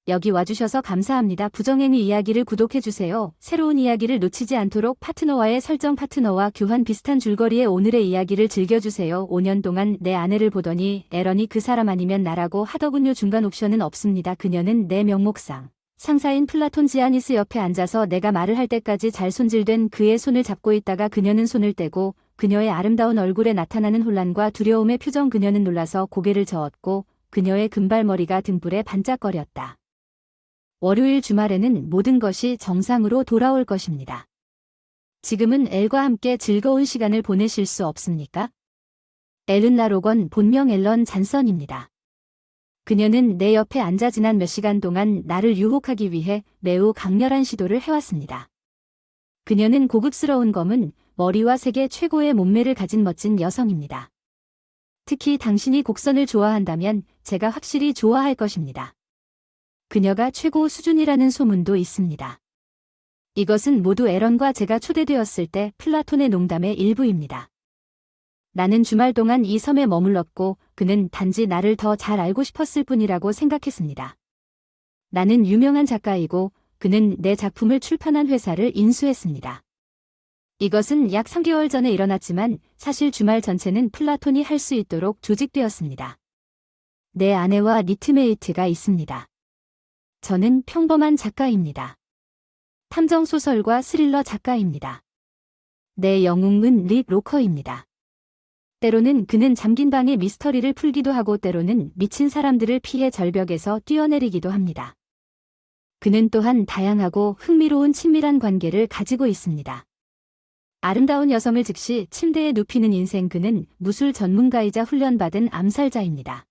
여기 와주셔서 감사합니다. 부정행위 이야기를 구독해주세요. 새로운 이야기를 놓치지 않도록 파트너와의 설정 파트너와 교환 비슷한 줄거리의 오늘의 이야기를 즐겨주세요. 5년 동안 내 아내를 보더니 에런이 그 사람 아니면 나라고 하더군요. 중간 옵션은 없습니다. 그녀는 내 명목상 상사인 플라톤 지아니스 옆에 앉아서 내가 말을 할 때까지 잘 손질된 그의 손을 잡고 있다가 그녀는 손을 떼고 그녀의 아름다운 얼굴에 나타나는 혼란과 두려움의 표정. 그녀는 놀라서 고개를 저었고 그녀의 금발머리가 등불에 반짝거렸다. 월요일 주말에는 모든 것이 정상으로 돌아올 것입니다. 지금은 엘과 함께 즐거운 시간을 보내실 수 없습니까? 엘은 라로건 본명 앨런 잔선입니다. 그녀는 내 옆에 앉아 지난 몇 시간 동안 나를 유혹하기 위해 매우 강렬한 시도를 해왔습니다. 그녀는 고급스러운 검은 머리와 세계 최고의 몸매를 가진 멋진 여성입니다. 특히 당신이 곡선을 좋아한다면 제가 확실히 좋아할 것입니다. 그녀가 최고 수준이라는 소문도 있습니다. 이것은 모두 에런과 제가 초대되었을 때 플라톤의 농담의 일부입니다. 나는 주말 동안 이 섬에 머물렀고 그는 단지 나를 더 잘 알고 싶었을 뿐이라고 생각했습니다. 나는 유명한 작가이고 그는 내 작품을 출판한 회사를 인수했습니다. 이것은 약 3개월 전에 일어났지만 사실 주말 전체는 플라톤이 할 수 있도록 조직되었습니다. 내 아내와 니트메이트가 있습니다. 저는 평범한 작가입니다. 탐정소설과 스릴러 작가입니다. 내 영웅은 릭 로커입니다. 때로는 그는 잠긴 방의 미스터리를 풀기도 하고 때로는 미친 사람들을 피해 절벽에서 뛰어내리기도 합니다. 그는 또한 다양하고 흥미로운 친밀한 관계를 가지고 있습니다. 아름다운 여성을 즉시 침대에 눕히는 인생. 그는 무술 전문가이자 훈련받은 암살자입니다.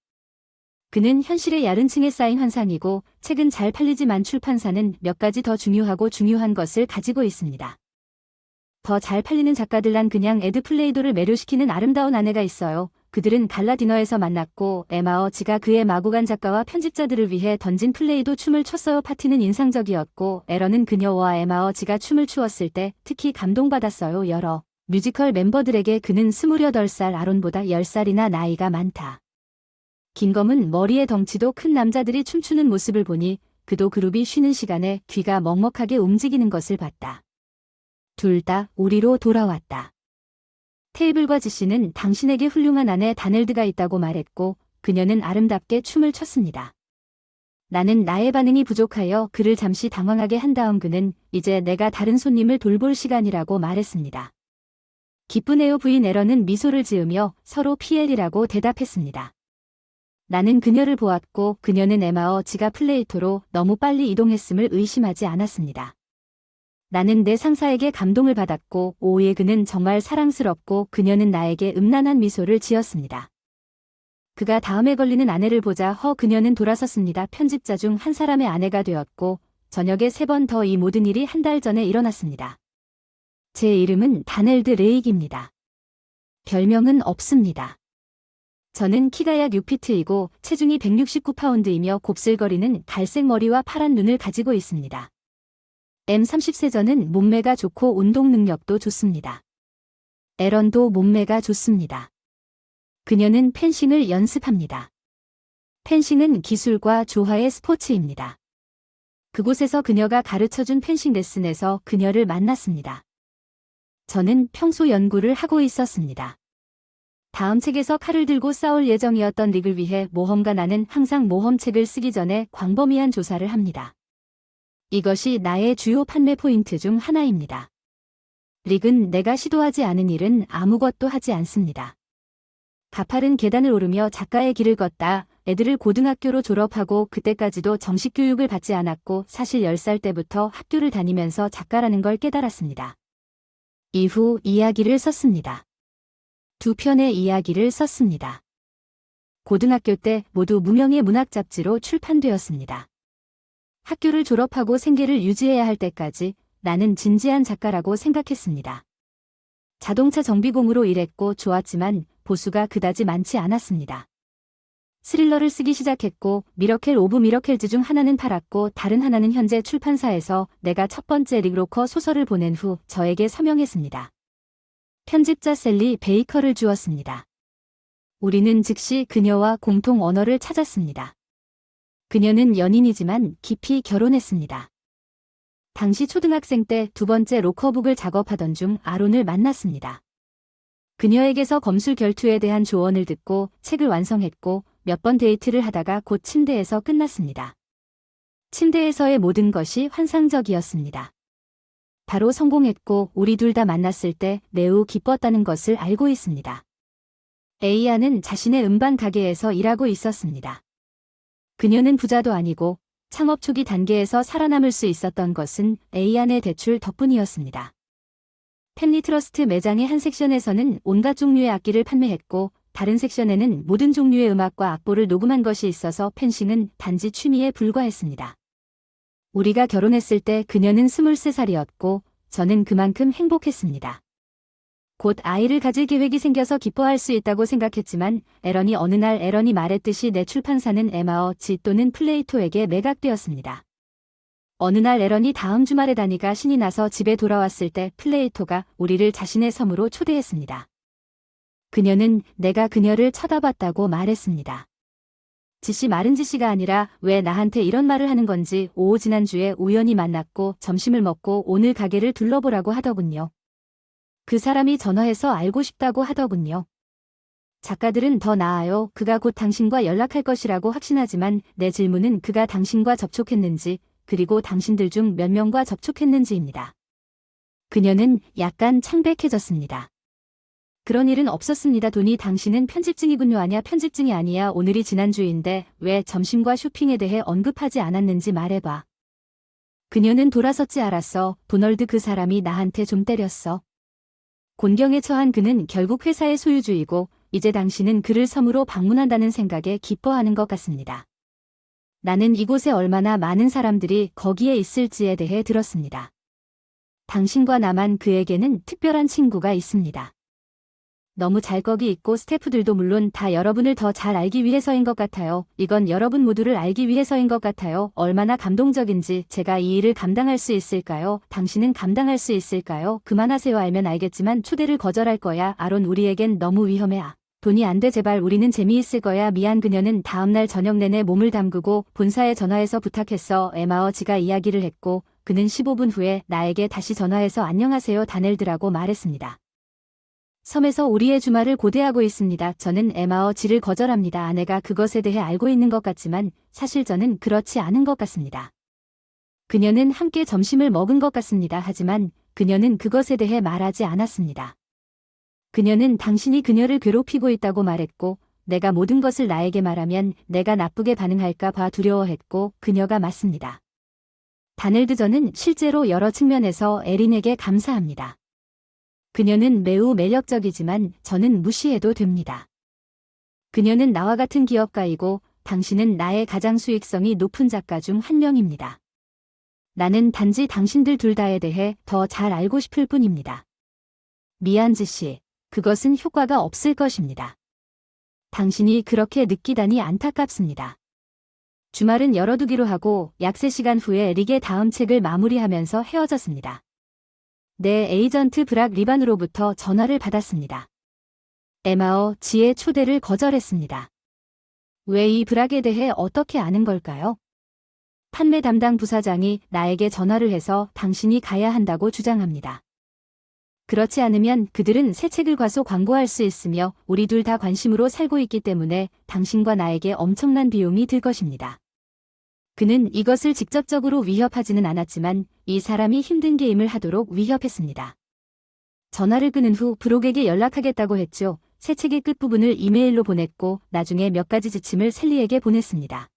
그는 현실의 야른 층에 쌓인 환상이고 책은 잘 팔리지만 출판사는 몇 가지 더 중요한 것을 가지고 있습니다. 더 잘 팔리는 작가들란 그냥 에드 플레이도를 매료시키는 아름다운 아내가 있어요. 그들은 갈라 디너에서 만났고 에마어지가 그의 마구간 작가와 편집자들을 위해 던진 플레이도 춤을 췄어요. 파티는 인상적이었고 에런은 그녀와 에마어지가 춤을 추었을 때 특히 감동받았어요. 여러 뮤지컬 멤버들에게 그는 28살, 아론보다 10살이나 나이가 많다. 긴 검은 머리에 덩치도 큰 남자들이 춤추는 모습을 보니 그도 그룹이 쉬는 시간에 귀가 먹먹하게 움직이는 것을 봤다. 둘 다 우리로 돌아왔다. 테이블과 지씨는 당신에게 훌륭한 아내 다넬드가 있다고 말했고 그녀는 아름답게 춤을 췄습니다. 나는 나의 반응이 부족하여 그를 잠시 당황하게 한 다음 그는 이제 내가 다른 손님을 돌볼 시간이라고 말했습니다. 기쁘네요. 부인 에런은 미소를 지으며 서로 PL이라고 대답했습니다. 나는 그녀를 보았고 그녀는 에마어지가 플레이토로 너무 빨리 이동했음을 의심하지 않았습니다. 나는 내 상사에게 감동을 받았고 오후에 그는 정말 사랑스럽고 그녀는 나에게 음란한 미소를 지었습니다. 그가 다음에 걸리는 아내를 보자 그녀는 돌아섰습니다. 편집자 중 한 사람의 아내가 되었고 저녁에 3번 더 이 모든 일이 한 달 전에 일어났습니다. 제 이름은 다넬드 레익입니다. 별명은 없습니다. 저는 키가 약 6피트이고 체중이 169파운드이며 곱슬거리는 갈색 머리와 파란 눈을 가지고 있습니다. M30세저는 몸매가 좋고 운동 능력도 좋습니다. 에런도 몸매가 좋습니다. 그녀는 펜싱을 연습합니다. 펜싱은 기술과 조화의 스포츠입니다. 그곳에서 그녀가 가르쳐준 펜싱 레슨에서 그녀를 만났습니다. 저는 평소 연구를 하고 있었습니다. 다음 책에서 칼을 들고 싸울 예정이었던 릭을 위해 모험가 나는 항상 모험책을 쓰기 전에 광범위한 조사를 합니다. 이것이 나의 주요 판매 포인트 중 하나입니다. 릭은 내가 시도하지 않은 일은 아무것도 하지 않습니다. 가파른 계단을 오르며 작가의 길을 걷다 애들을 고등학교로 졸업하고 그때까지도 정식 교육을 받지 않았고 사실 10살 때부터 학교를 다니면서 작가라는 걸 깨달았습니다. 이후 이야기를 썼습니다. 2편의 이야기를 썼습니다. 고등학교 때 모두 무명의 문학 잡지로 출판되었습니다. 학교를 졸업하고 생계를 유지해야 할 때까지 나는 진지한 작가라고 생각했습니다. 자동차 정비공으로 일했고 좋았지만 보수가 그다지 많지 않았습니다. 스릴러를 쓰기 시작했고 미러켈 오브 미러켈즈 중 하나는 팔았고 다른 하나는 현재 출판사에서 내가 첫 번째 릭 로커 소설을 보낸 후 저에게 서명했습니다. 편집자 셀리 베이커를 주었습니다. 우리는 즉시 그녀와 공통 언어를 찾았습니다. 그녀는 연인이지만 깊이 결혼했습니다. 당시 초등학생 때 두 번째 로커북을 작업하던 중 아론을 만났습니다. 그녀에게서 검술 결투에 대한 조언을 듣고 책을 완성했고 몇 번 데이트를 하다가 곧 침대에서 끝났습니다. 침대에서의 모든 것이 환상적이었습니다. 바로 성공했고 우리 둘 다 만났을 때 매우 기뻤다는 것을 알고 있습니다. 에이아는 자신의 음반 가게에서 일하고 있었습니다. 그녀는 부자도 아니고 창업 초기 단계에서 살아남을 수 있었던 것은 에이안의 대출 덕분이었습니다. 펜리 트러스트 매장의 한 섹션에서는 온갖 종류의 악기를 판매했고 다른 섹션에는 모든 종류의 음악과 악보를 녹음한 것이 있어서 펜싱은 단지 취미에 불과했습니다. 우리가 결혼했을 때 그녀는 23살이었고 저는 그만큼 행복했습니다. 곧 아이를 가질 계획이 생겨서 기뻐할 수 있다고 생각했지만 어느 날 앨런이 말했듯이 내 출판사는 에마어지 또는 플레이토에게 매각되었습니다. 어느 날 앨런이 다음 주말에 다니가 신이 나서 집에 돌아왔을 때 플레이토가 우리를 자신의 섬으로 초대했습니다. 그녀는 내가 그녀를 쳐다봤다고 말했습니다. 지씨 말은 지씨가 아니라 왜 나한테 이런 말을 하는 건지 지난주에 우연히 만났고 점심을 먹고 오늘 가게를 둘러보라고 하더군요. 그 사람이 전화해서 알고 싶다고 하더군요. 작가들은 더 나아요. 그가 곧 당신과 연락할 것이라고 확신하지만 내 질문은 그가 당신과 접촉했는지 그리고 당신들 중 몇 명과 접촉했는지입니다. 그녀는 약간 창백해졌습니다. 그런 일은 없었습니다. 돈이 당신은 편집증이군요. 아니야, 편집증이 아니야. 오늘이 지난주인데 왜 점심과 쇼핑에 대해 언급하지 않았는지 말해봐. 그녀는 돌아섰지. 알았어. 도널드 그 사람이 나한테 좀 때렸어. 곤경에 처한 그는 결국 회사의 소유주이고 이제 당신은 그를 섬으로 방문한다는 생각에 기뻐하는 것 같습니다. 나는 이곳에 얼마나 많은 사람들이 거기에 있을지에 대해 들었습니다. 당신과 나만 그에게는 특별한 친구가 있습니다. 너무 잘 거기 있고 스태프들도 물론 다 여러분을 더 잘 알기 위해서인 것 같아요. 이건 여러분 모두를 알기 위해서인 것 같아요. 얼마나 감동적인지. 제가 이 일을 감당할 수 있을까요? 당신은 감당할 수 있을까요? 그만하세요. 알면 알겠지만 초대를 거절할 거야. 아론, 우리에겐 너무 위험해. 돈이 안 돼. 제발. 우리는 재미있을 거야. 미안. 그녀는 다음날 저녁 내내 몸을 담그고 본사에 전화해서 부탁했어. 에마어지가 이야기를 했고 그는 15분 후에 나에게 다시 전화해서 안녕하세요 다넬드라고 말했습니다. 섬에서 우리의 주말을 고대하고 있습니다. 저는 에마어지를 거절합니다. 아내가 그것에 대해 알고 있는 것 같지만 사실 저는 그렇지 않은 것 같습니다. 그녀는 함께 점심을 먹은 것 같습니다. 하지만 그녀는 그것에 대해 말하지 않았습니다. 그녀는 당신이 그녀를 괴롭히고 있다고 말했고 내가 모든 것을 나에게 말하면 내가 나쁘게 반응할까 봐 두려워했고 그녀가 맞습니다. 다넬드, 저는 실제로 여러 측면에서 에린에게 감사합니다. 그녀는 매우 매력적이지만 저는 무시해도 됩니다. 그녀는 나와 같은 기업가이고 당신은 나의 가장 수익성이 높은 작가 중 한 명입니다. 나는 단지 당신들 둘 다에 대해 더 잘 알고 싶을 뿐입니다. 미안 지씨, 그것은 효과가 없을 것입니다. 당신이 그렇게 느끼다니 안타깝습니다. 주말은 열어두기로 하고 약 3시간 후에 릭의 다음 책을 마무리하면서 헤어졌습니다. 내 에이전트 브락 리반으로부터 전화를 받았습니다. 에마어지의 초대를 거절했습니다. 왜 이 브락에 대해 어떻게 아는 걸까요? 판매 담당 부사장이 나에게 전화를 해서 당신이 가야 한다고 주장합니다. 그렇지 않으면 그들은 새 책을 과소 광고할 수 있으며 우리 둘 다 관심으로 살고 있기 때문에 당신과 나에게 엄청난 비용이 들 것입니다. 그는 이것을 직접적으로 위협하지는 않았지만 이 사람이 힘든 게임을 하도록 위협했습니다. 전화를 끊은 후 브록에게 연락하겠다고 했죠. 새 책의 끝부분을 이메일로 보냈고 나중에 몇 가지 지침을 셀리에게 보냈습니다.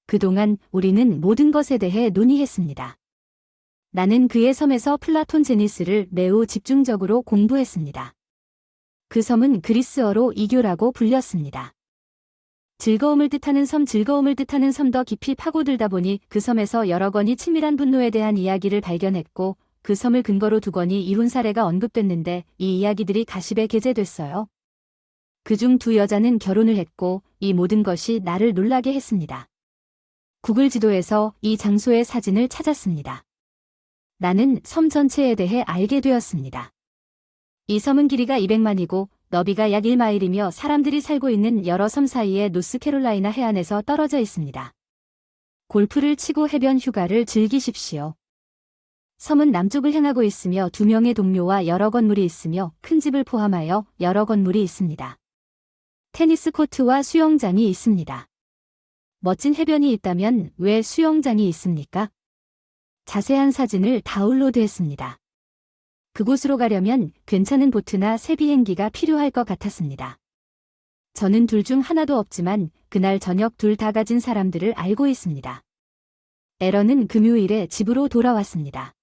그동안 우리는 모든 것에 대해 논의했습니다. 나는 그의 섬에서 플라톤 제니스를 매우 집중적으로 공부했습니다. 그 섬은 그리스어로 이교라고 불렸습니다. 즐거움을 뜻하는 섬, 즐거움을 뜻하는 섬. 더 깊이 파고들다 보니 그 섬에서 여러 건이 치밀한 분노에 대한 이야기를 발견했고 그 섬을 근거로 2건이 이혼 사례가 언급됐는데 이 이야기들이 가십에 게재됐어요. 그중 2 여자는 결혼을 했고 이 모든 것이 나를 놀라게 했습니다. 구글 지도에서 이 장소의 사진을 찾았습니다. 나는 섬 전체에 대해 알게 되었습니다. 이 섬은 길이가 200만이고 너비가 약 1마일이며 사람들이 살고 있는 여러 섬 사이에 노스캐롤라이나 해안에서 떨어져 있습니다. 골프를 치고 해변 휴가를 즐기십시오. 섬은 남쪽을 향하고 있으며 2명의 동료와 여러 건물이 있으며 큰 집을 포함하여 여러 건물이 있습니다. 테니스 코트와 수영장이 있습니다. 멋진 해변이 있다면 왜 수영장이 있습니까? 자세한 사진을 다운로드했습니다. 그곳으로 가려면 괜찮은 보트나 새 비행기가 필요할 것 같았습니다. 저는 둘 중 하나도 없지만 그날 저녁 둘 다 가진 사람들을 알고 있습니다. 에런은 금요일에 집으로 돌아왔습니다.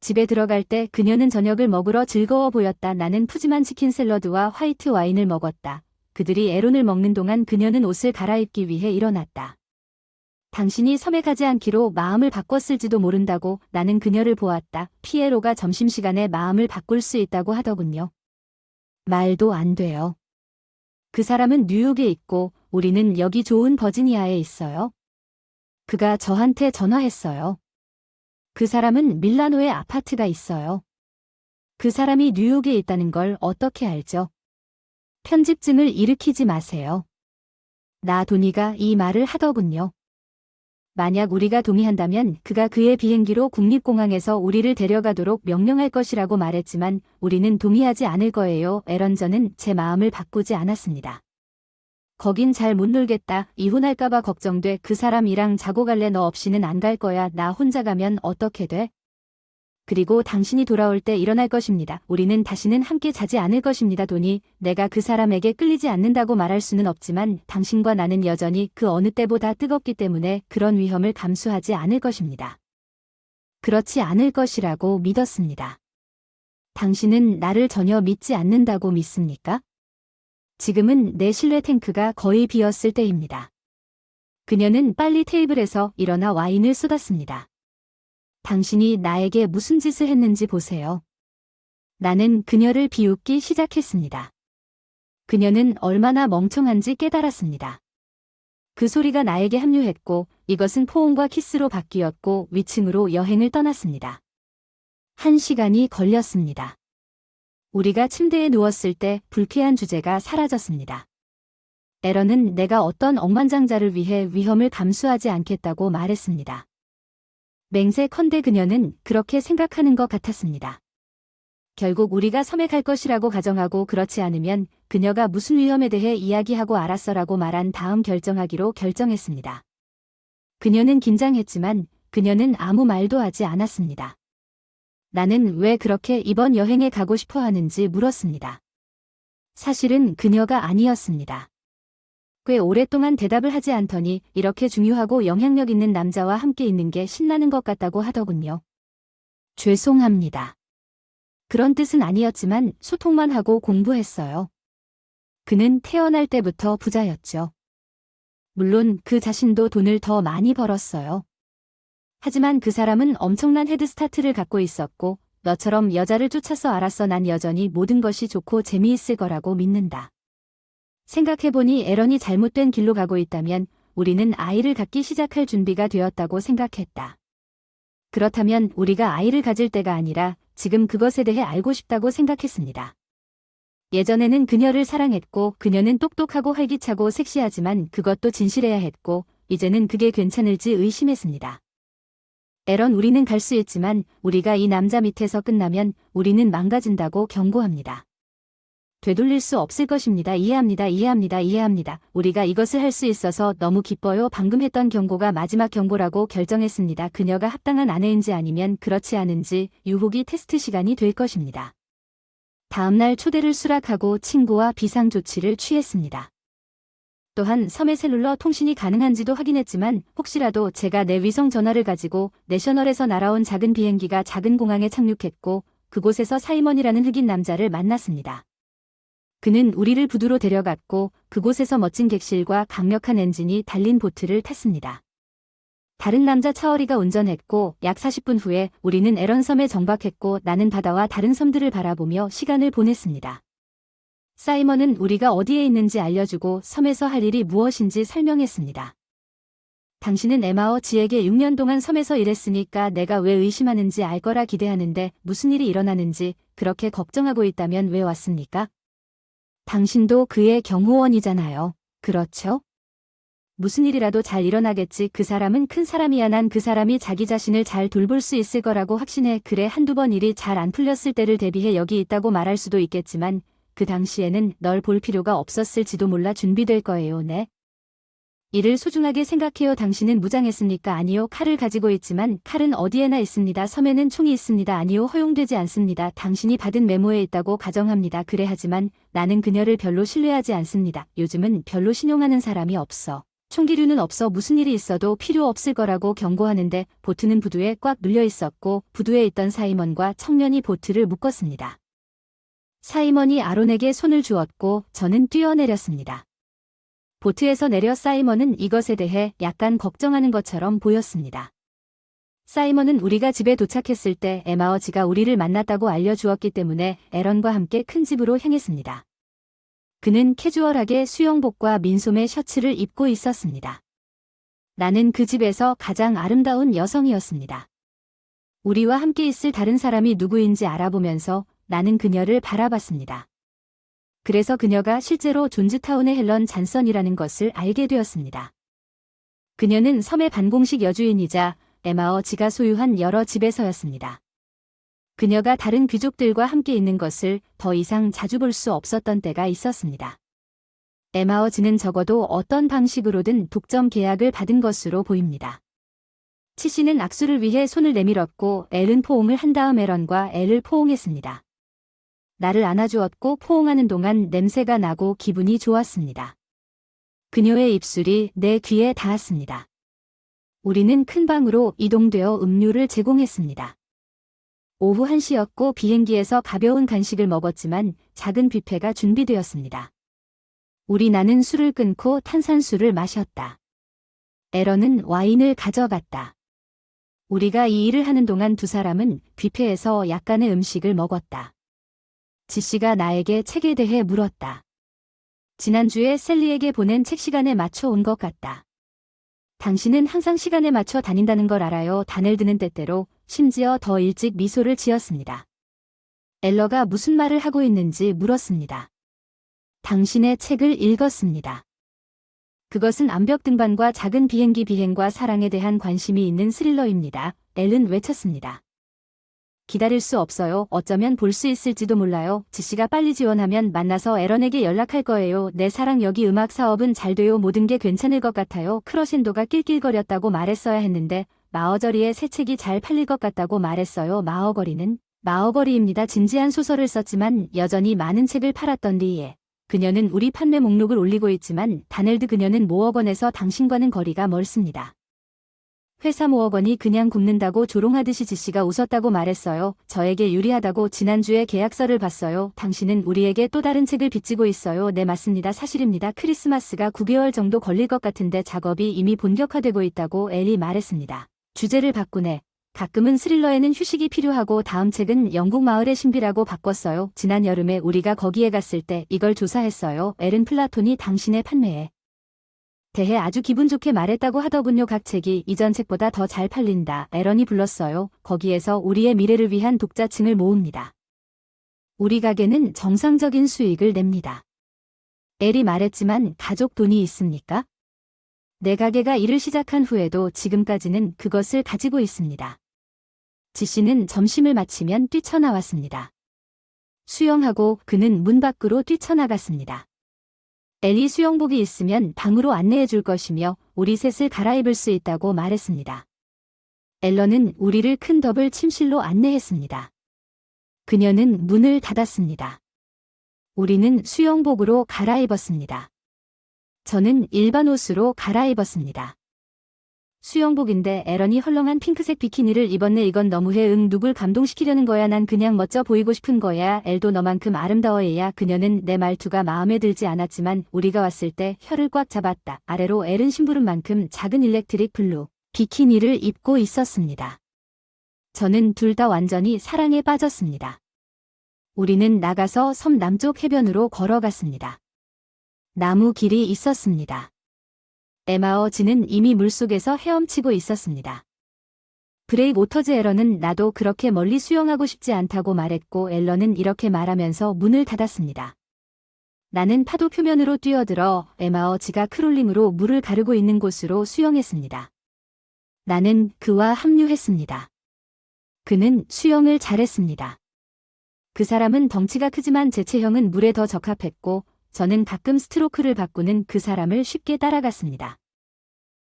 집에 들어갈 때 그녀는 저녁을 먹으러 즐거워 보였다. 나는 푸짐한 치킨 샐러드와 화이트 와인을 먹었다. 그들이 에론을 먹는 동안 그녀는 옷을 갈아입기 위해 일어났다. 당신이 섬에 가지 않기로 마음을 바꿨을지도 모른다고 나는 그녀를 보았다. 피에로가 점심시간에 마음을 바꿀 수 있다고 하더군요. 말도 안 돼요. 그 사람은 뉴욕에 있고 우리는 여기 좋은 버지니아에 있어요. 그가 저한테 전화했어요. 그 사람은 밀라노에 아파트가 있어요. 그 사람이 뉴욕에 있다는 걸 어떻게 알죠? 편집증을 일으키지 마세요. 나 도니가 이 말을 하더군요. 만약 우리가 동의한다면 그가 그의 비행기로 국립공항에서 우리를 데려가도록 명령할 것이라고 말했지만 우리는 동의하지 않을 거예요. 에런 저는 제 마음을 바꾸지 않았습니다. 거긴 잘 못 놀겠다. 이혼할까봐 걱정돼. 그 사람이랑 자고 갈래. 너 없이는 안 갈 거야. 나 혼자 가면 어떻게 돼? 그리고 당신이 돌아올 때 일어날 것입니다. 우리는 다시는 함께 자지 않을 것입니다. 도니, 내가 그 사람에게 끌리지 않는다고 말할 수는 없지만 당신과 나는 여전히 그 어느 때보다 뜨겁기 때문에 그런 위험을 감수하지 않을 것입니다. 그렇지 않을 것이라고 믿었습니다. 당신은 나를 전혀 믿지 않는다고 믿습니까? 지금은 내 실내 탱크가 거의 비었을 때입니다. 그녀는 빨리 테이블에서 일어나 와인을 쏟았습니다. 당신이 나에게 무슨 짓을 했는지 보세요. 나는 그녀를 비웃기 시작했습니다. 그녀는 얼마나 멍청한지 깨달았습니다. 그 소리가 나에게 합류했고 이것은 포옹과 키스로 바뀌었고 위층으로 여행을 떠났습니다. 1시간이 걸렸습니다. 우리가 침대에 누웠을 때 불쾌한 주제가 사라졌습니다. 에런은 내가 어떤 억만장자를 위해 위험을 감수하지 않겠다고 말했습니다. 맹세컨대 그녀는 그렇게 생각하는 것 같았습니다. 결국 우리가 섬에 갈 것이라고 가정하고 그렇지 않으면 그녀가 무슨 위험에 대해 이야기하고 알았어라고 말한 다음 결정하기로 결정했습니다. 그녀는 긴장했지만 그녀는 아무 말도 하지 않았습니다. 나는 왜 그렇게 이번 여행에 가고 싶어 하는지 물었습니다. 사실은 그녀가 아니었습니다. 꽤 오랫동안 대답을 하지 않더니 이렇게 중요하고 영향력 있는 남자와 함께 있는 게 신나는 것 같다고 하더군요. 죄송합니다. 그런 뜻은 아니었지만 소통만 하고 공부했어요. 그는 태어날 때부터 부자였죠. 물론 그 자신도 돈을 더 많이 벌었어요. 하지만 그 사람은 엄청난 헤드스타트를 갖고 있었고 너처럼 여자를 쫓아서 알았어. 난 여전히 모든 것이 좋고 재미있을 거라고 믿는다. 생각해보니 에런이 잘못된 길로 가고 있다면 우리는 아이를 갖기 시작할 준비가 되었다고 생각했다. 그렇다면 우리가 아이를 가질 때가 아니라 지금 그것에 대해 알고 싶다고 생각했습니다. 예전에는 그녀를 사랑했고 그녀는 똑똑하고 활기차고 섹시하지만 그것도 진실해야 했고 이제는 그게 괜찮을지 의심했습니다. 에런 우리는 갈 수 있지만 우리가 이 남자 밑에서 끝나면 우리는 망가진다고 경고합니다. 되돌릴 수 없을 것입니다. 이해합니다. 우리가 이것을 할 수 있어서 너무 기뻐요. 방금 했던 경고가 마지막 경고라고 결정했습니다. 그녀가 합당한 아내인지 아니면 그렇지 않은지 유혹이 테스트 시간이 될 것입니다. 다음날 초대를 수락하고 친구와 비상조치를 취했습니다. 또한 섬의 셀룰러 통신이 가능한지도 확인했지만 혹시라도 제가 내 위성 전화를 가지고 내셔널에서 날아온 작은 비행기가 작은 공항에 착륙했고 그곳에서 사이먼이라는 흑인 남자를 만났습니다. 그는 우리를 부두로 데려갔고 그곳에서 멋진 객실과 강력한 엔진이 달린 보트를 탔습니다. 다른 남자 차어리가 운전했고 약 40분 후에 우리는 에런 섬에 정박했고 나는 바다와 다른 섬들을 바라보며 시간을 보냈습니다. 사이먼은 우리가 어디에 있는지 알려주고 섬에서 할 일이 무엇인지 설명했습니다. 당신은 에마어 지에게 6년 동안 섬에서 일했으니까 내가 왜 의심하는지 알 거라 기대하는데 무슨 일이 일어나는지 그렇게 걱정하고 있다면 왜 왔습니까? 당신도 그의 경호원이잖아요. 그렇죠? 무슨 일이라도 잘 일어나겠지. 그 사람은 큰 사람이야. 난 그 사람이 자기 자신을 잘 돌볼 수 있을 거라고 확신해. 그래, 한두 번 일이 잘 안 풀렸을 때를 대비해 여기 있다고 말할 수도 있겠지만 그 당시에는 널 볼 필요가 없었을지도 몰라. 준비될 거예요. 네. 이를 소중하게 생각해요. 당신은 무장했습니까? 아니요. 칼을 가지고 있지만 칼은 어디에나 있습니다. 섬에는 총이 있습니다. 아니요. 허용되지 않습니다. 당신이 받은 메모에 있다고 가정합니다. 그래, 하지만 나는 그녀를 별로 신뢰하지 않습니다. 요즘은 별로 신용하는 사람이 없어. 총기류는 없어. 무슨 일이 있어도 필요 없을 거라고 경고하는데 보트는 부두에 꽉 눌려 있었고 부두에 있던 사이먼과 청년이 보트를 묶었습니다. 사이먼이 아론에게 손을 주었고 저는 뛰어내렸습니다. 보트에서 내려 사이먼은 이것에 대해 약간 걱정하는 것처럼 보였습니다. 사이먼은 우리가 집에 도착했을 때 에마어지가 우리를 만났다고 알려주었기 때문에 에런과 함께 큰 집으로 향했습니다. 그는 캐주얼하게 수영복과 민소매 셔츠를 입고 있었습니다. 나는 그 집에서 가장 아름다운 여성이었습니다. 우리와 함께 있을 다른 사람이 누구인지 알아보면서 나는 그녀를 바라봤습니다. 그래서 그녀가 실제로 존즈타운의 헬런 잔선이라는 것을 알게 되었습니다. 그녀는 섬의 반공식 여주인이자 에마어지가 소유한 여러 집에서였습니다. 그녀가 다른 귀족들과 함께 있는 것을 더 이상 자주 볼 수 없었던 때가 있었습니다. 에마어지는 적어도 어떤 방식으로든 독점 계약을 받은 것으로 보입니다. 치씨는 악수를 위해 손을 내밀었고 엘은 포옹을 한 다음 에런과 엘을 포옹했습니다. 나를 안아주었고 포옹하는 동안 냄새가 나고 기분이 좋았습니다. 그녀의 입술이 내 귀에 닿았습니다. 우리는 큰 방으로 이동되어 음료를 제공했습니다. 오후 1시였고 비행기에서 가벼운 간식을 먹었지만 작은 뷔페가 준비되었습니다. 나는 술을 끊고 탄산수를 마셨다. 에런은 와인을 가져갔다. 우리가 이 일을 하는 동안 두 사람은 뷔페에서 약간의 음식을 먹었다. 지씨가 나에게 책에 대해 물었다. 지난주에 셀리에게 보낸 책 시간에 맞춰 온 것 같다. 당신은 항상 시간에 맞춰 다닌다는 걸 알아요. 단을 드는 때때로 심지어 더 일찍 미소를 지었습니다. 엘러가 무슨 말을 하고 있는지 물었습니다. 당신의 책을 읽었습니다. 그것은 암벽 등반과 작은 비행기 비행과 사랑에 대한 관심이 있는 스릴러입니다. 엘은 외쳤습니다. 기다릴 수 없어요. 어쩌면 볼 수 있을지도 몰라요. 지씨가 빨리 지원하면 만나서 에런에게 연락할 거예요. 내 사랑 여기 음악 사업은 잘 돼요. 모든 게 괜찮을 것 같아요. 크러신도가 낄낄거렸다고 말했어야 했는데 마어거리의 새 책이 잘 팔릴 것 같다고 말했어요. 마어거리는 마어거리입니다. 진지한 소설을 썼지만 여전히 많은 책을 팔았던 리에. 그녀는 우리 판매 목록을 올리고 있지만 다넬드 그녀는 모어건에서 당신과는 거리가 멀습니다. 회사 모어건이 그냥 굽는다고 조롱하듯이 지씨가 웃었다고 말했어요. 저에게 유리하다고 지난주에 계약서를 봤어요. 당신은 우리에게 또 다른 책을 빚지고 있어요. 네, 맞습니다. 사실입니다. 크리스마스가 9개월 정도 걸릴 것 같은데 작업이 이미 본격화되고 있다고 엘이 말했습니다. 주제를 바꾸네. 가끔은 스릴러에는 휴식이 필요하고 다음 책은 영국 마을의 신비라고 바꿨어요. 지난 여름에 우리가 거기에 갔을 때 이걸 조사했어요. 엘은 플라톤이 당신의 판매에 대해 아주 기분 좋게 말했다고 하더군요. 각 책이 이전 책보다 더 잘 팔린다. 에런이 불렀어요. 거기에서 우리의 미래를 위한 독자층을 모읍니다. 우리 가게는 정상적인 수익을 냅니다. 엘이 말했지만 가족 돈이 있습니까? 내 가게가 일을 시작한 후에도 지금까지는 그것을 가지고 있습니다. 지씨는 점심을 마치면 뛰쳐나왔습니다. 수영하고 그는 문 밖으로 뛰쳐나갔습니다. 엘이 수영복이 있으면 방으로 안내해 줄 것이며 우리 셋을 갈아입을 수 있다고 말했습니다. 앨런은 우리를 큰 더블 침실로 안내했습니다. 그녀는 문을 닫았습니다. 우리는 수영복으로 갈아입었습니다. 저는 일반 옷으로 갈아입었습니다. 수영복인데 앨런이 헐렁한 핑크색 비키니를 입었네. 이건 너무해. 누굴 감동시키려는 거야. 난 그냥 멋져 보이고 싶은 거야. 엘도 너만큼 아름다워해야. 그녀는 내 말투가 마음에 들지 않았지만 우리가 왔을 때 혀를 꽉 잡았다. 아래로 엘은 심부름만큼 작은 일렉트릭 블루 비키니를 입고 있었습니다. 저는 둘 다 완전히 사랑에 빠졌습니다. 우리는 나가서 섬 남쪽 해변으로 걸어갔습니다. 나무 길이 있었습니다. 에마어지는 이미 물속에서 헤엄치고 있었습니다. 브레이크 오터즈 앨런은 나도 그렇게 멀리 수영하고 싶지 않다고 말했고 앨런은 이렇게 말하면서 문을 닫았습니다. 나는 파도 표면으로 뛰어들어 에마어지가 크롤링으로 물을 가르고 있는 곳으로 수영했습니다. 나는 그와 합류했습니다. 그는 수영을 잘했습니다. 그 사람은 덩치가 크지만 제 체형은 물에 더 적합했고 저는 가끔 스트로크를 바꾸는 그 사람을 쉽게 따라갔습니다.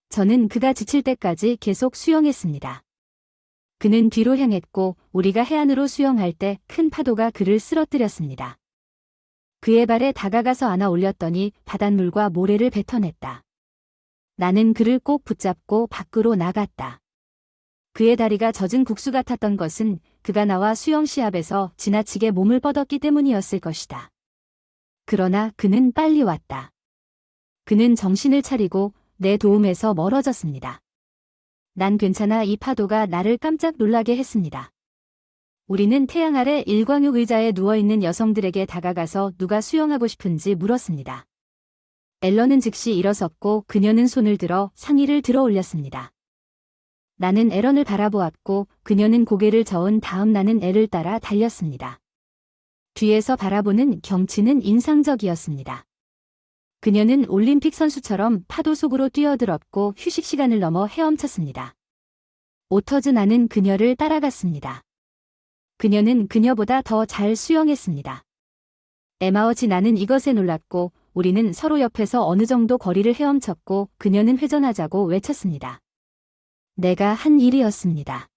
저는 그가 지칠 때까지 계속 수영했습니다. 그는 뒤로 향했고 우리가 해안으로 수영할 때 큰 파도가 그를 쓰러뜨렸습니다. 그의 발에 다가가서 안아 올렸더니 바닷물과 모래를 뱉어냈다. 나는 그를 꼭 붙잡고 밖으로 나갔다. 그의 다리가 젖은 국수 같았던 것은 그가 나와 수영 시합에서 지나치게 몸을 뻗었기 때문이었을 것이다. 그러나 그는 빨리 왔다. 그는 정신을 차리고 내 도움에서 멀어졌습니다. 난 괜찮아. 이 파도가 나를 깜짝 놀라게 했습니다. 우리는 태양 아래 일광욕 의자에 누워있는 여성들에게 다가가서 누가 수영하고 싶은지 물었습니다. 앨런은 즉시 일어섰고 그녀는 손을 들어 상의를 들어 올렸습니다. 나는 앨런을 바라보았고 그녀는 고개를 저은 다음 나는 앨을 따라 달렸습니다. 뒤에서 바라보는 경치는 인상적이었습니다. 그녀는 올림픽 선수처럼 파도 속으로 뛰어들었고 휴식 시간을 넘어 헤엄쳤습니다. 오터즈 나는 그녀를 따라갔습니다. 그녀는 그녀보다 더 잘 수영했습니다. 에마어지 나는 이것에 놀랐고 우리는 서로 옆에서 어느 정도 거리를 헤엄쳤고 그녀는 회전하자고 외쳤습니다. 내가 한 일이었습니다.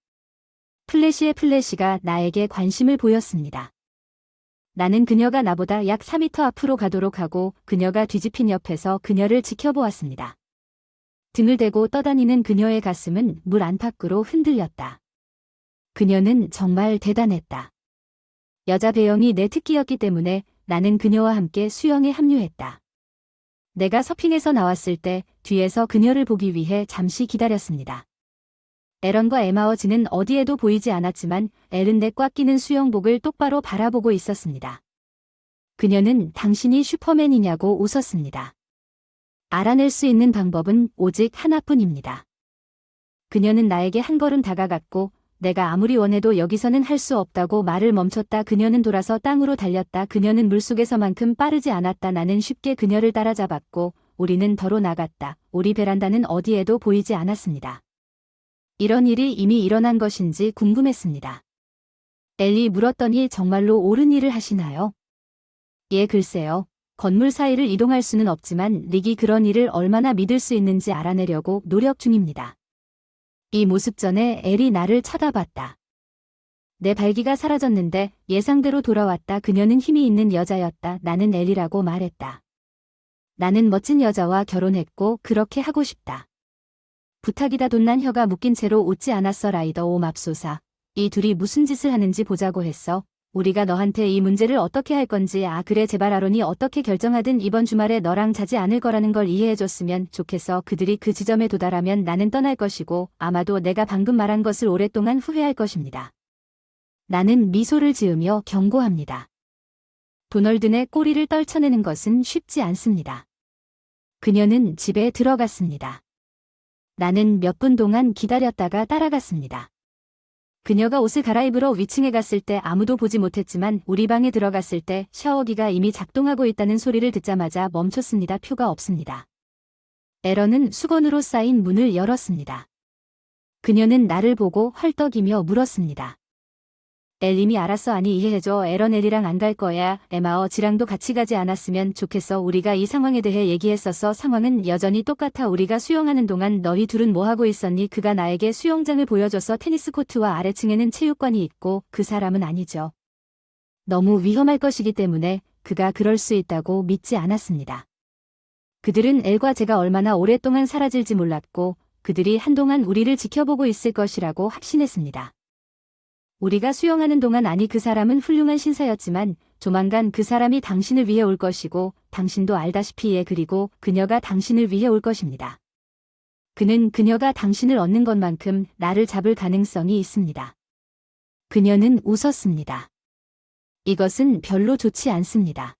플래시의 플래시가 나에게 관심을 보였습니다. 나는 그녀가 나보다 약 4m 앞으로 가도록 하고 그녀가 뒤집힌 옆에서 그녀를 지켜보았습니다. 등을 대고 떠다니는 그녀의 가슴은 물 안팎으로 흔들렸다. 그녀는 정말 대단했다. 여자 배영이 내 특기였기 때문에 나는 그녀와 함께 수영에 합류했다. 내가 서핑에서 나왔을 때 뒤에서 그녀를 보기 위해 잠시 기다렸습니다. 앨런과 에마어지는 어디에도 보이지 않았지만 앨은 내 꽉 끼는 수영복을 똑바로 바라보고 있었습니다. 그녀는 당신이 슈퍼맨이냐고 웃었습니다. 알아낼 수 있는 방법은 오직 하나뿐입니다. 그녀는 나에게 한 걸음 다가갔고 내가 아무리 원해도 여기서는 할 수 없다고 말을 멈췄다. 그녀는 돌아서 땅으로 달렸다. 그녀는 물속에서만큼 빠르지 않았다. 나는 쉽게 그녀를 따라잡았고 우리는 더로 나갔다. 우리 베란다는 어디에도 보이지 않았습니다. 이런 일이 이미 일어난 것인지 궁금했습니다. 앨이 물었더니 정말로 옳은 일을 하시나요? 예, 글쎄요. 건물 사이를 이동할 수는 없지만 릭이 그런 일을 얼마나 믿을 수 있는지 알아내려고 노력 중입니다. 이 모습 전에 앨이 나를 쳐다봤다. 내 발기가 사라졌는데 예상대로 돌아왔다. 그녀는 힘이 있는 여자였다. 나는 앨이라고 말했다. 나는 멋진 여자와 결혼했고 그렇게 하고 싶다. 부탁이다. 돋난 혀가 묶인 채로 웃지 않았어. 라이더. 오 맙소사. 이 둘이 무슨 짓을 하는지 보자고 했어. 우리가 너한테 이 문제를 어떻게 할 건지. 아 그래, 제발 아론이 어떻게 결정하든 이번 주말에 너랑 자지 않을 거라는 걸 이해해줬으면 좋겠어. 그들이 그 지점에 도달하면 나는 떠날 것이고 아마도 내가 방금 말한 것을 오랫동안 후회할 것입니다. 나는 미소를 지으며 경고합니다. 도널든의 꼬리를 떨쳐내는 것은 쉽지 않습니다. 그녀는 집에 들어갔습니다. 나는 몇 분 동안 기다렸다가 따라갔습니다. 그녀가 옷을 갈아입으러 위층에 갔을 때 아무도 보지 못했지만 우리 방에 들어갔을 때 샤워기가 이미 작동하고 있다는 소리를 듣자마자 멈췄습니다. 표가 없습니다. 앨런은 수건으로 쌓인 문을 열었습니다. 그녀는 나를 보고 헐떡이며 물었습니다. 앨 이미 알았어. 아니 이해해줘. 앨런 앨이랑 안 갈 거야. 에마어지랑도 같이 가지 않았으면 좋겠어. 우리가 이 상황에 대해 얘기했었어. 상황은 여전히 똑같아. 우리가 수영하는 동안 너희 둘은 뭐 하고 있었니? 그가 나에게 수영장을 보여줘서 테니스 코트와 아래층에는 체육관이 있고 그 사람은 아니죠. 너무 위험할 것이기 때문에 그가 그럴 수 있다고 믿지 않았습니다. 그들은 앨과 제가 얼마나 오랫동안 사라질지 몰랐고 그들이 한동안 우리를 지켜보고 있을 것이라고 확신했습니다. 우리가 수영하는 동안 아니 그 사람은 훌륭한 신사였지만 조만간 그 사람이 당신을 위해 올 것이고 당신도 알다시피 그리고 그녀가 당신을 위해 올 것입니다. 그는 그녀가 당신을 얻는 것만큼 나를 잡을 가능성이 있습니다. 그녀는 웃었습니다. 이것은 별로 좋지 않습니다.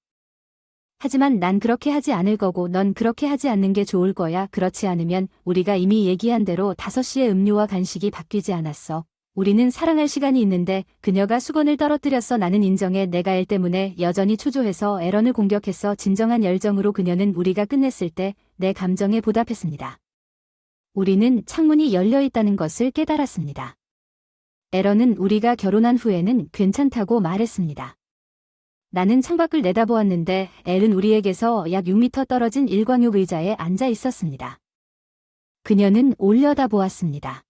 하지만 난 그렇게 하지 않을 거고 넌 그렇게 하지 않는 게 좋을 거야. 그렇지 않으면 우리가 이미 얘기한 대로 5시에 음료와 간식이 바뀌지 않았어. 우리는 사랑할 시간이 있는데 그녀가 수건을 떨어뜨렸어. 나는 인정해. 내가 엘 때문에 여전히 초조해서 에런을 공격했어. 진정한 열정으로 그녀는 우리가 끝냈을 때 내 감정에 보답했습니다. 우리는 창문이 열려 있다는 것을 깨달았습니다. 에런은 우리가 결혼한 후에는 괜찮다고 말했습니다. 나는 창밖을 내다보았는데 엘은 우리에게서 약 6m 떨어진 일광욕 의자에 앉아 있었습니다. 그녀는 올려다보았습니다.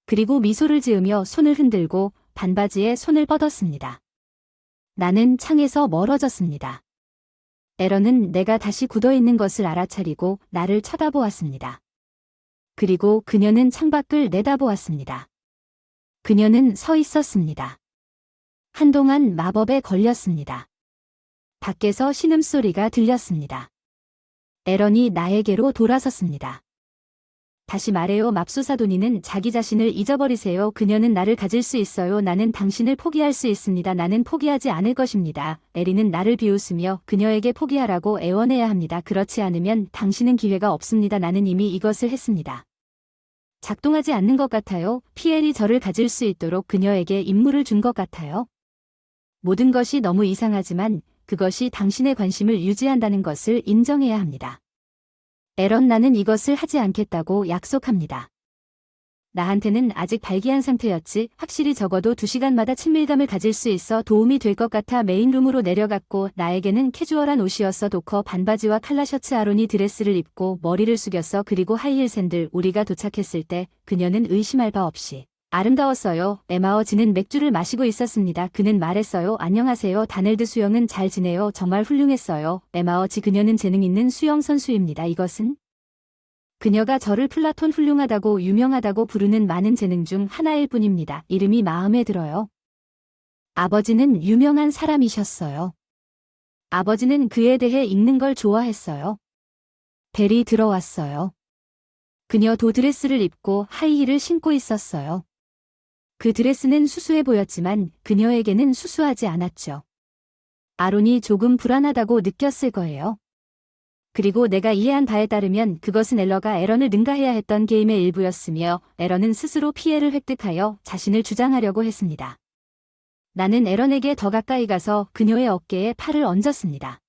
그리고 미소를 지으며 손을 흔들고 반바지에 손을 뻗었습니다. 나는 창에서 멀어졌습니다. 에런은 내가 다시 굳어있는 것을 알아차리고 나를 쳐다보았습니다. 그리고 그녀는 창밖을 내다보았습니다. 그녀는 서 있었습니다. 한동안 마법에 걸렸습니다. 밖에서 신음소리가 들렸습니다. 에런이 나에게로 돌아섰습니다. 다시 말해요. 맙소사도니는 자기 자신을 잊어버리세요. 그녀는 나를 가질 수 있어요. 나는 당신을 포기할 수 있습니다. 나는 포기하지 않을 것입니다. 에리는 나를 비웃으며 그녀에게 포기하라고 애원해야 합니다. 그렇지 않으면 당신은 기회가 없습니다. 나는 이미 이것을 했습니다. 작동하지 않는 것 같아요. 피엘이 저를 가질 수 있도록 그녀에게 임무를 준 것 같아요. 모든 것이 너무 이상하지만 그것이 당신의 관심을 유지한다는 것을 인정해야 합니다. 에런, 나는 이것을 하지 않겠다고 약속합니다. 나한테는 아직 발기한 상태였지. 확실히 적어도 2시간마다 친밀감을 가질 수 있어 도움이 될 것 같아 메인룸으로 내려갔고 나에게는 캐주얼한 옷이었어. 도커 반바지와 칼라 셔츠. 아론이 드레스를 입고 머리를 숙였어. 그리고 하이힐 샌들. 우리가 도착했을 때 그녀는 의심할 바 없이 아름다웠어요. 에마어지는 맥주를 마시고 있었습니다. 그는 말했어요. 안녕하세요. 다넬드 수영은 잘 지내요. 정말 훌륭했어요. 에마어지, 그녀는 재능 있는 수영 선수입니다. 이것은? 그녀가 저를 플라톤 훌륭하다고 유명하다고 부르는 많은 재능 중 하나일 뿐입니다. 이름이 마음에 들어요. 아버지는 유명한 사람이셨어요. 아버지는 그에 대해 읽는 걸 좋아했어요. 벨이 들어왔어요. 그녀도 드레스를 입고 하이힐을 신고 있었어요. 그 드레스는 수수해 보였지만 그녀에게는 수수하지 않았죠. 아론이 조금 불안하다고 느꼈을 거예요. 그리고 내가 이해한 바에 따르면 그것은 엘러가 에런을 능가해야 했던 게임의 일부였으며 에런은 스스로 피해를 획득하여 자신을 주장하려고 했습니다. 나는 에런에게 더 가까이 가서 그녀의 어깨에 팔을 얹었습니다.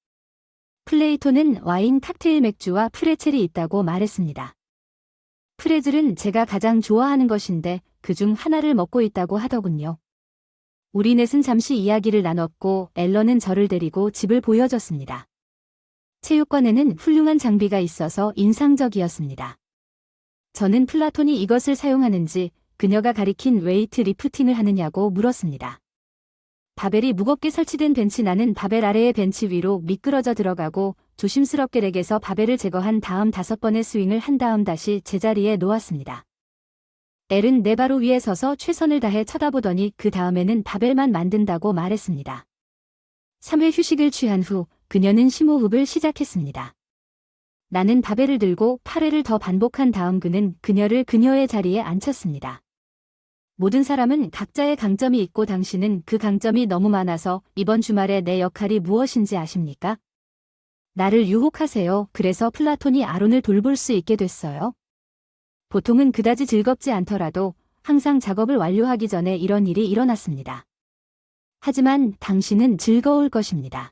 플레이토는 와인, 칵테일, 맥주와 프레첼이 있다고 말했습니다. 프레즐은 제가 가장 좋아하는 것인데 그중 하나를 먹고 있다고 하더군요. 우리 넷은 잠시 이야기를 나눴고 앨런은 저를 데리고 집을 보여줬습니다. 체육관에는 훌륭한 장비가 있어서 인상적이었습니다. 저는 플라톤이 이것을 사용하는지 그녀가 가리킨 웨이트 리프팅을 하느냐고 물었습니다. 바벨이 무겁게 설치된 벤치. 나는 바벨 아래의 벤치 위로 미끄러져 들어가고 조심스럽게 렉에서 바벨을 제거한 다음 5번의 스윙을 한 다음 다시 제자리에 놓았습니다. 엘은 내 바로 위에 서서 최선을 다해 쳐다보더니 그 다음에는 바벨만 만든다고 말했습니다. 3회 휴식을 취한 후 그녀는 심호흡을 시작했습니다. 나는 바벨을 들고 8회를 더 반복한 다음 그는 그녀를 그녀의 자리에 앉혔습니다. 모든 사람은 각자의 강점이 있고 당신은 그 강점이 너무 많아서 이번 주말에 내 역할이 무엇인지 아십니까? 나를 유혹하세요. 그래서 플라톤이 아론을 돌볼 수 있게 됐어요. 보통은 그다지 즐겁지 않더라도 항상 작업을 완료하기 전에 이런 일이 일어났습니다. 하지만 당신은 즐거울 것입니다.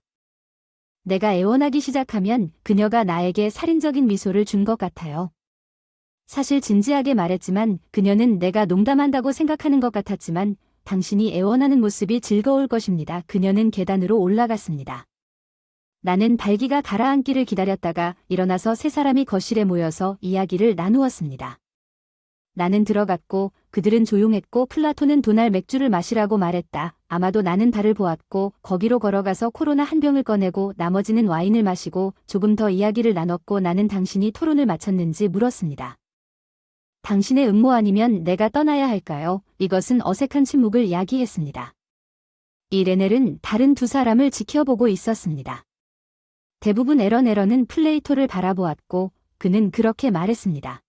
내가 애원하기 시작하면 그녀가 나에게 살인적인 미소를 준 것 같아요. 사실 진지하게 말했지만 그녀는 내가 농담한다고 생각하는 것 같았지만 당신이 애원하는 모습이 즐거울 것입니다. 그녀는 계단으로 올라갔습니다. 나는 발기가 가라앉기를 기다렸다가 일어나서 세 사람이 거실에 모여서 이야기를 나누었습니다. 나는 들어갔고 그들은 조용했고 플라톤은 도날 맥주를 마시라고 말했다. 아마도 나는 달을 보았고 거기로 걸어가서 코로나 한 병을 꺼내고 나머지는 와인을 마시고 조금 더 이야기를 나눴고 나는 당신이 토론을 마쳤는지 물었습니다. 당신의 음모 아니면 내가 떠나야 할까요? 이것은 어색한 침묵을 야기했습니다. 이레넬은 다른 두 사람을 지켜보고 있었습니다. 대부분 에런은 플레이토를 바라보았고 그는 그렇게 말했습니다.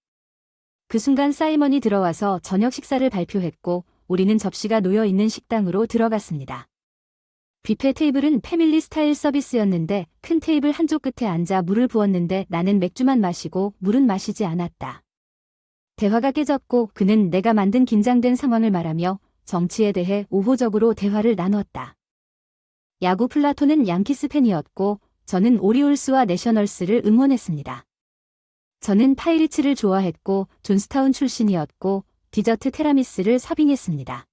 그 순간 사이먼이 들어와서 저녁 식사를 발표했고 우리는 접시가 놓여 있는 식당으로 들어갔습니다. 뷔페 테이블은 패밀리 스타일 서비스였는데 큰 테이블 한쪽 끝에 앉아 물을 부었는데 나는 맥주만 마시고 물은 마시지 않았다. 대화가 깨졌고 그는 내가 만든 긴장된 상황을 말하며 정치에 대해 우호적으로 대화를 나누었다. 야구 플라톤은 양키스 팬이었고 저는 오리올스와 내셔널스를 응원했습니다. 저는 파이리츠를 좋아했고 존스타운 출신이었고 디저트 테라미스를 서빙했습니다.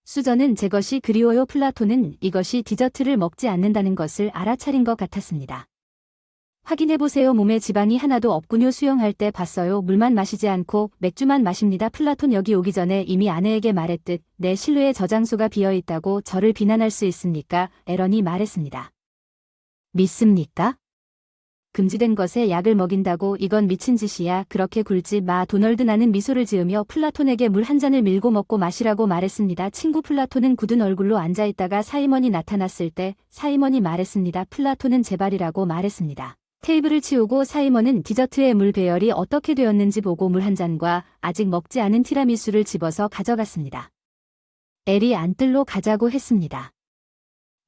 수저는 제 것이 그리워요. 플라톤은 이것이 디저트를 먹지 않는다는 것을 알아차린 것 같았습니다. 확인해보세요. 몸에 지방이 하나도 없군요. 수영할 때 봤어요. 물만 마시지 않고 맥주만 마십니다. 플라톤 여기 오기 전에 이미 아내에게 말했듯 내 실루엣 저장소가 비어있다고 저를 비난할 수 있습니까? 에런이 말했습니다. 믿습니까? 금지된 것에 약을 먹인다고 이건 미친 짓이야. 그렇게 굴지 마. 도널드 나는 미소를 지으며 플라톤에게 물 한 잔을 밀고 먹고 마시라고 말했습니다. 친구 플라톤은 굳은 얼굴로 앉아있다가 사이먼이 나타났을 때 사이먼이 말했습니다. 플라톤은 제발이라고 말했습니다. 테이블을 치우고 사이먼은 디저트에 물 배열이 어떻게 되었는지 보고 물 한 잔과 아직 먹지 않은 티라미수를 집어서 가져갔습니다. 엘이 안뜰로 가자고 했습니다.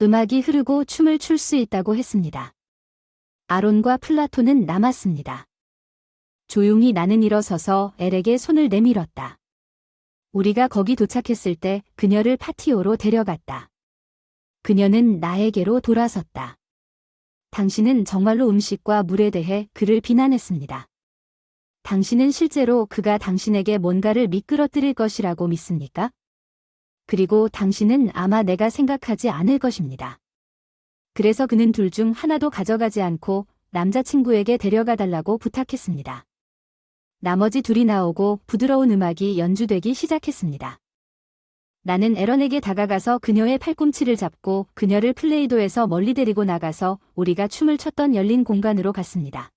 음악이 흐르고 춤을 출 수 있다고 했습니다. 아론과 플라톤은 남았습니다. 조용히 나는 일어서서 엘에게 손을 내밀었다. 우리가 거기 도착했을 때 그녀를 파티오로 데려갔다. 그녀는 나에게로 돌아섰다. 당신은 정말로 음식과 물에 대해 그를 비난했습니다. 당신은 실제로 그가 당신에게 뭔가를 미끄러뜨릴 것이라고 믿습니까? 그리고 당신은 아마 내가 생각하지 않을 것입니다. 그래서 그는 둘 중 하나도 가져가지 않고 남자친구에게 데려가 달라고 부탁했습니다. 나머지 둘이 나오고 부드러운 음악이 연주되기 시작했습니다. 나는 에런에게 다가가서 그녀의 팔꿈치를 잡고 그녀를 플레이도에서 멀리 데리고 나가서 우리가 춤을 췄던 열린 공간으로 갔습니다.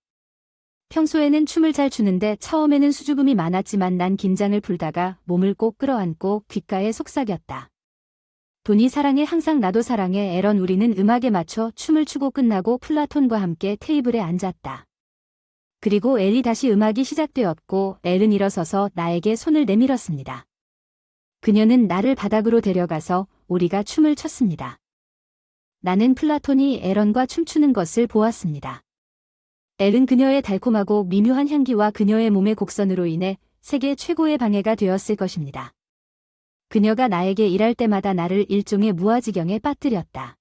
평소에는 춤을 잘 추는데 처음에는 수줍음이 많았지만 난 긴장을 풀다가 몸을 꼭 끌어안고 귓가에 속삭였다. 돈이 사랑해. 항상 나도 사랑해. 에런. 우리는 음악에 맞춰 춤을 추고 끝나고 플라톤과 함께 테이블에 앉았다. 그리고 엘이 다시 음악이 시작되었고 엘은 일어서서 나에게 손을 내밀었습니다. 그녀는 나를 바닥으로 데려가서 우리가 춤을 췄습니다. 나는 플라톤이 에런과 춤추는 것을 보았습니다. 엘은 그녀의 달콤하고 미묘한 향기와 그녀의 몸의 곡선으로 인해 세계 최고의 방해가 되었을 것입니다. 그녀가 나에게 일할 때마다 나를 일종의 무아지경에 빠뜨렸다.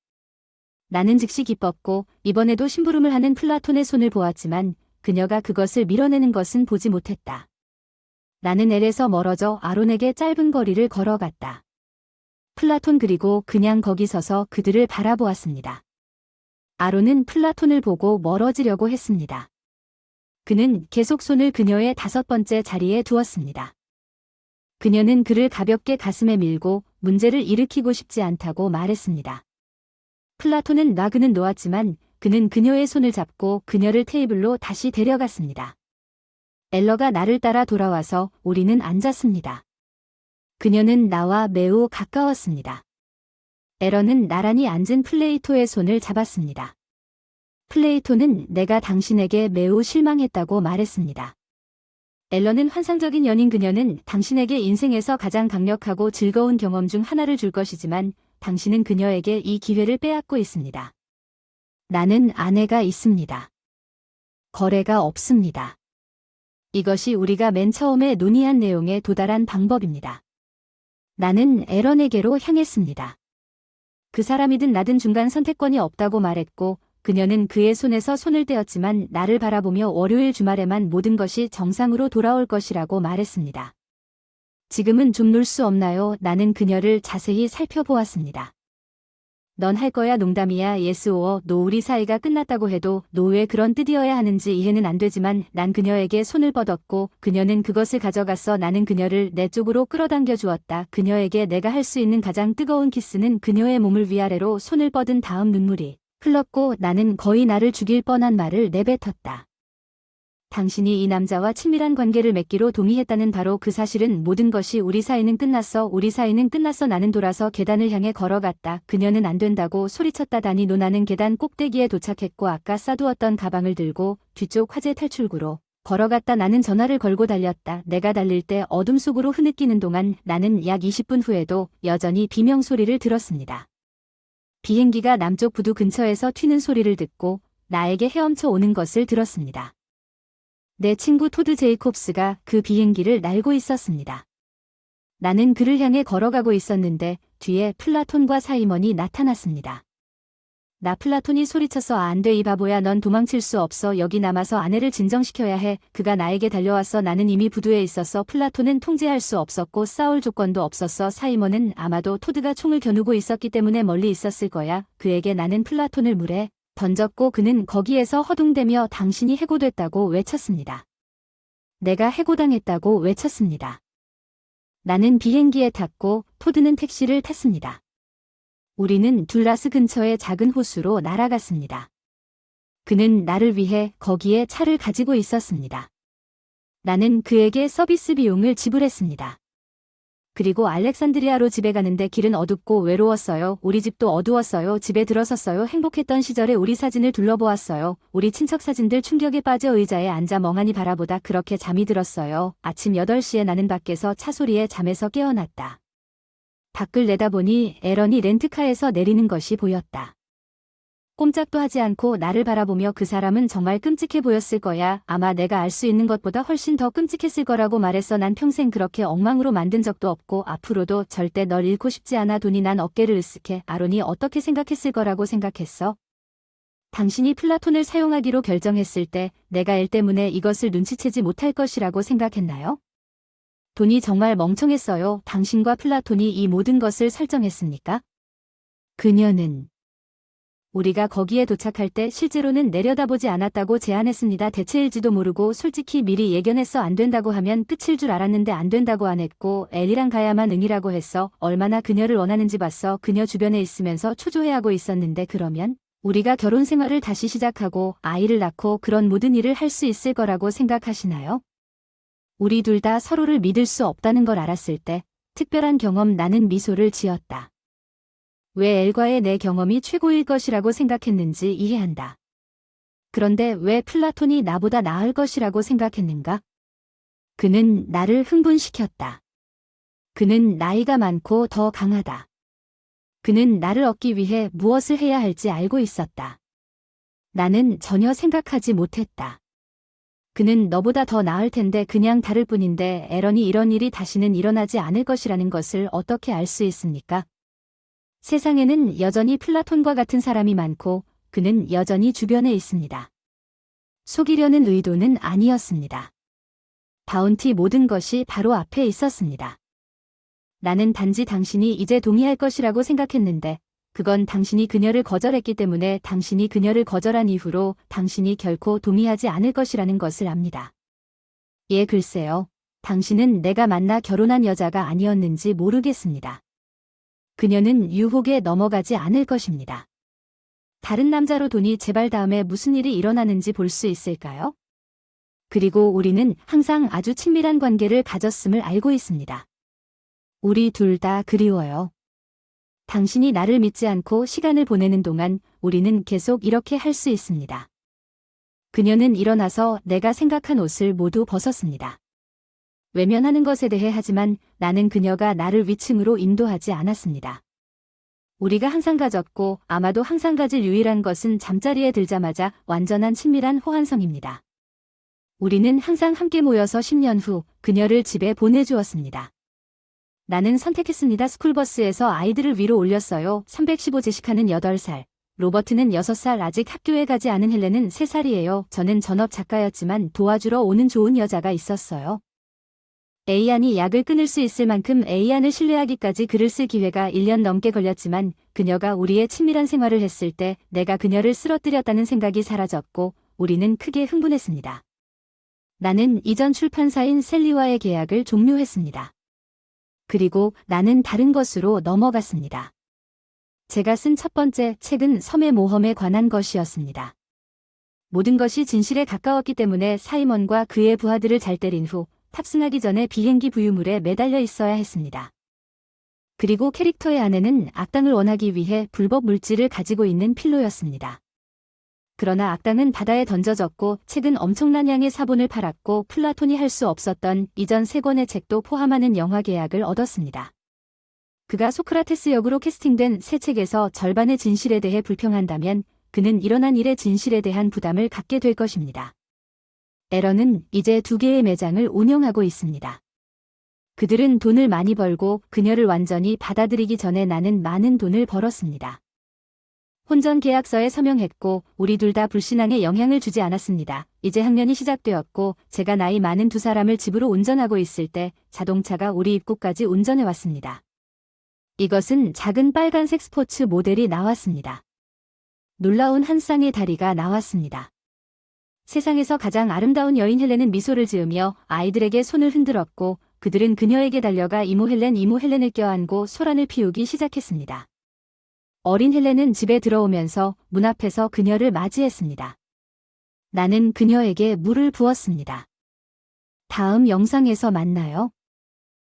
나는 즉시 기뻤고 이번에도 심부름을 하는 플라톤의 손을 보았지만 그녀가 그것을 밀어내는 것은 보지 못했다. 나는 엘에서 멀어져 아론에게 짧은 거리를 걸어갔다. 플라톤 그리고 그냥 거기 서서 그들을 바라보았습니다. 아론은 플라톤을 보고 멀어지려고 했습니다. 그는 계속 손을 그녀의 5번째 자리에 두었습니다. 그녀는 그를 가볍게 가슴에 밀고 문제를 일으키고 싶지 않다고 말했습니다. 플라톤은 그는 놓았지만 그는 그녀의 손을 잡고 그녀를 테이블로 다시 데려갔습니다. 엘러가 나를 따라 돌아와서 우리는 앉았습니다. 그녀는 나와 매우 가까웠습니다. 에런은 나란히 앉은 플레이토의 손을 잡았습니다. 플레이토는 내가 당신에게 매우 실망했다고 말했습니다. 엘런은 환상적인 연인. 그녀는 당신에게 인생에서 가장 강력하고 즐거운 경험 중 하나를 줄 것이지만 당신은 그녀에게 이 기회를 빼앗고 있습니다. 나는 아내가 있습니다. 거래가 없습니다. 이것이 우리가 맨 처음에 논의한 내용에 도달한 방법입니다. 나는 에런에게로 향했습니다. 그 사람이든 나든 중간 선택권이 없다고 말했고 그녀는 그의 손에서 손을 떼었지만 나를 바라보며 월요일 주말에만 모든 것이 정상으로 돌아올 것이라고 말했습니다. 지금은 좀 놀 수 없나요? 나는 그녀를 자세히 살펴보았습니다. 넌 할 거야. 농담이야. yes or no. 우리 사이가 끝났다고 해도 no 왜 그런 뜻이어야 하는지 이해는 안 되지만 난 그녀에게 손을 뻗었고 그녀는 그것을 가져갔어. 나는 그녀를 내 쪽으로 끌어당겨 주었다. 그녀에게 내가 할 수 있는 가장 뜨거운 키스는 그녀의 몸을 위아래로 손을 뻗은 다음 눈물이 흘렀고 나는 거의 나를 죽일 뻔한 말을 내뱉었다. 당신이 이 남자와 친밀한 관계를 맺기로 동의했다는 바로 그 사실은 모든 것이 우리 사이는 끝났어. 우리 사이는 끝났어. 나는 돌아서 계단을 향해 걸어갔다. 그녀는 안 된다고 소리쳤다. 다니노. 나는 계단 꼭대기에 도착했고 아까 싸두었던 가방을 들고 뒤쪽 화재 탈출구로 걸어갔다. 나는 전화를 걸고 달렸다. 내가 달릴 때 어둠 속으로 흐느끼는 동안 나는 약 20분 후에도 여전히 비명 소리를 들었습니다. 비행기가 남쪽 부두 근처에서 튀는 소리를 듣고 나에게 헤엄쳐 오는 것을 들었습니다. 내 친구 토드 제이콥스가 그 비행기를 날고 있었습니다. 나는 그를 향해 걸어가고 있었는데 뒤에 플라톤과 사이먼이 나타났습니다. 나 플라톤이 소리쳐서 안 돼 이 바보야 넌 도망칠 수 없어 여기 남아서 아내를 진정시켜야 해. 그가 나에게 달려왔어. 나는 이미 부두에 있었어. 플라톤은 통제할 수 없었고 싸울 조건도 없었어. 사이먼은 아마도 토드가 총을 겨누고 있었기 때문에 멀리 있었을 거야. 그에게 나는 플라톤을 물에 던졌고 그는 거기에서 허둥대며 당신이 해고됐다고 외쳤습니다. 내가 해고당했다고 외쳤습니다. 나는 비행기에 탔고 토드는 택시를 탔습니다. 우리는 둘라스 근처의 작은 호수로 날아갔습니다. 그는 나를 위해 거기에 차를 가지고 있었습니다. 나는 그에게 서비스 비용을 지불했습니다. 그리고 알렉산드리아로 집에 가는데 길은 어둡고 외로웠어요. 우리 집도 어두웠어요. 집에 들어섰어요. 행복했던 시절에 우리 사진을 둘러보았어요. 우리 친척 사진들 충격에 빠져 의자에 앉아 멍하니 바라보다 그렇게 잠이 들었어요. 아침 8시에 나는 밖에서 차 소리에 잠에서 깨어났다. 밖을 내다보니 에런이 렌트카에서 내리는 것이 보였다. 꼼짝도 하지 않고 나를 바라보며 그 사람은 정말 끔찍해 보였을 거야. 아마 내가 알 수 있는 것보다 훨씬 더 끔찍했을 거라고 말했어. 난 평생 그렇게 엉망으로 만든 적도 없고 앞으로도 절대 널 잃고 싶지 않아. 돈이 난 어깨를 으쓱해. 아론이 어떻게 생각했을 거라고 생각했어? 당신이 플라톤을 사용하기로 결정했을 때 내가 엘 때문에 이것을 눈치채지 못할 것이라고 생각했나요? 돈이 정말 멍청했어요. 당신과 플라톤이 이 모든 것을 설정했습니까? 그녀는 우리가 거기에 도착할 때 실제로는 내려다보지 않았다고 제안했습니다. 대체일지도 모르고 솔직히 미리 예견했어. 안 된다고 하면 끝일 줄 알았는데 안 된다고 안 했고 엘이랑 가야만 응이라고 했어. 얼마나 그녀를 원하는지 봤어. 그녀 주변에 있으면서 초조해하고 있었는데 그러면 우리가 결혼 생활을 다시 시작하고 아이를 낳고 그런 모든 일을 할 수 있을 거라고 생각하시나요? 우리 둘 다 서로를 믿을 수 없다는 걸 알았을 때 특별한 경험 나는 미소를 지었다. 왜 엘과의 내 경험이 최고일 것이라고 생각했는지 이해한다. 그런데 왜 플라톤이 나보다 나을 것이라고 생각했는가? 그는 나를 흥분시켰다. 그는 나이가 많고 더 강하다. 그는 나를 얻기 위해 무엇을 해야 할지 알고 있었다. 나는 전혀 생각하지 못했다. 그는 너보다 더 나을 텐데 그냥 다를 뿐인데 에런이 이런 일이 다시는 일어나지 않을 것이라는 것을 어떻게 알 수 있습니까? 세상에는 여전히 플라톤과 같은 사람이 많고 그는 여전히 주변에 있습니다. 속이려는 의도는 아니었습니다. 바운티 모든 것이 바로 앞에 있었습니다. 나는 단지 당신이 이제 동의할 것이라고 생각했는데 그건 당신이 그녀를 거절했기 때문에 당신이 그녀를 거절한 이후로 당신이 결코 동의하지 않을 것이라는 것을 압니다. 예, 글쎄요. 당신은 내가 만나 결혼한 여자가 아니었는지 모르겠습니다. 그녀는 유혹에 넘어가지 않을 것입니다. 다른 남자로 돈이 제발 다음에 무슨 일이 일어나는지 볼 수 있을까요? 그리고 우리는 항상 아주 친밀한 관계를 가졌음을 알고 있습니다. 우리 둘 다 그리워요. 당신이 나를 믿지 않고 시간을 보내는 동안 우리는 계속 이렇게 할 수 있습니다. 그녀는 일어나서 내가 생각한 옷을 모두 벗었습니다. 외면하는 것에 대해 하지만 나는 그녀가 나를 위층으로 인도하지 않았습니다. 우리가 항상 가졌고 아마도 항상 가질 유일한 것은 잠자리에 들자마자 완전한 친밀한 호환성입니다. 우리는 항상 함께 모여서 10년 후 그녀를 집에 보내주었습니다. 나는 선택했습니다. 스쿨버스에서 아이들을 위로 올렸어요. 315 제시카는 8살, 로버트는 6살, 아직 학교에 가지 않은 헬렌은 3살이에요. 저는 전업 작가였지만 도와주러 오는 좋은 여자가 있었어요. 에이안이 약을 끊을 수 있을 만큼 에이안을 신뢰하기까지 글을 쓸 기회가 1년 넘게 걸렸지만 그녀가 우리의 친밀한 생활을 했을 때 내가 그녀를 쓰러뜨렸다는 생각이 사라졌고 우리는 크게 흥분했습니다. 나는 이전 출판사인 셀리와의 계약을 종료했습니다. 그리고 나는 다른 것으로 넘어갔습니다. 제가 쓴 첫 번째 책은 섬의 모험에 관한 것이었습니다. 모든 것이 진실에 가까웠기 때문에 사이먼과 그의 부하들을 잘 때린 후 탑승하기 전에 비행기 부유물에 매달려 있어야 했습니다. 그리고 캐릭터의 아내는 악당을 원하기 위해 불법 물질을 가지고 있는 필로였습니다. 그러나 악당은 바다에 던져졌고 책은 엄청난 양의 사본을 팔았고 플라톤이 할 수 없었던 이전 3권의 책도 포함하는 영화 계약을 얻었습니다. 그가 소크라테스 역으로 캐스팅된 새 책에서 절반의 진실에 대해 불평한다면 그는 일어난 일의 진실에 대한 부담을 갖게 될 것입니다. 에런은 이제 2개의 매장을 운영하고 있습니다. 그들은 돈을 많이 벌고 그녀를 완전히 받아들이기 전에 나는 많은 돈을 벌었습니다. 혼전 계약서에 서명했고 우리 둘 다 불신앙에 영향을 주지 않았습니다. 이제 학년이 시작되었고 제가 나이 많은 2사람을 집으로 운전하고 있을 때 자동차가 우리 입구까지 운전해 왔습니다. 이것은 작은 빨간색 스포츠 모델이 나왔습니다. 놀라운 한 쌍의 다리가 나왔습니다. 세상에서 가장 아름다운 여인 헬렌은 미소를 지으며 아이들에게 손을 흔들었고 그들은 그녀에게 달려가 이모 헬렌을 껴안고 소란을 피우기 시작했습니다. 어린 헬렌은 집에 들어오면서 문 앞에서 그녀를 맞이했습니다. 나는 그녀에게 물을 부었습니다. 다음 영상에서 만나요.